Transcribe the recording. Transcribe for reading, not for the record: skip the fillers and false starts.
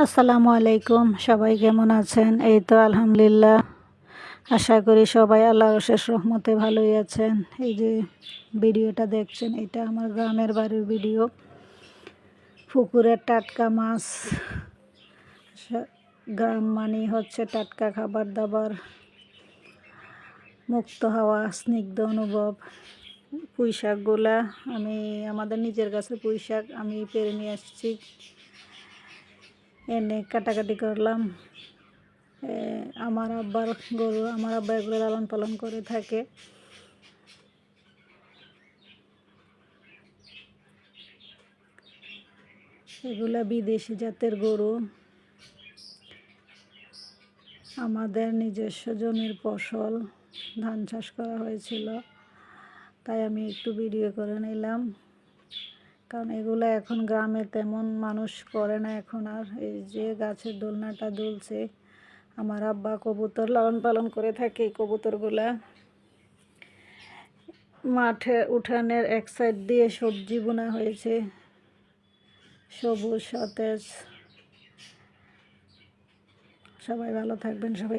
আসসালামু আলাইকুম, সবাই কেমন আছেন? এই তো আলহামদুলিল্লাহ, আশা করি সবাই আল্লাহর অশেষ রহমতে ভালোই আছেন। এই যে ভিডিওটা দেখছেন, এটা আমার গ্রামের বাড়ির ভিডিও। পুকুরের টাটকা মাছ, গ্রাম মানে হচ্ছে টাটকা খাবার দাবার, মুক্ত হাওয়া, স্নিগ্ধ অনুভব। পুঁই শাকগুলা আমি আমাদের নিজের কাছে পুঁই শাক আমি পেরে নিয়ে আসছি, এনে কাটাকাটি করলাম। আমার আব্বার গরু, আমার আব্বা এগুলো লালন পালন করে থাকে। এগুলা বিদেশি জাতের গরু। আমাদের নিজস্ব জমির ফসল, ধান চাষ করা হয়েছিল, তাই আমি একটু ভিডিও করে নিলাম। কারণ এগুলো এখন গ্রামে তেমন মানুষ করে না এখন আর। এই যে গাছের দোলনাটা দুলছে, আমার আব্বা কবুতর লালন পালন করে থাকে। এই কবুতরগুলা মাঠে উঠানের এক সাইড দিয়ে সবজি বোনা হয়েছে, সবুজ সতেজ। সবাই ভালো থাকবেন, সবাই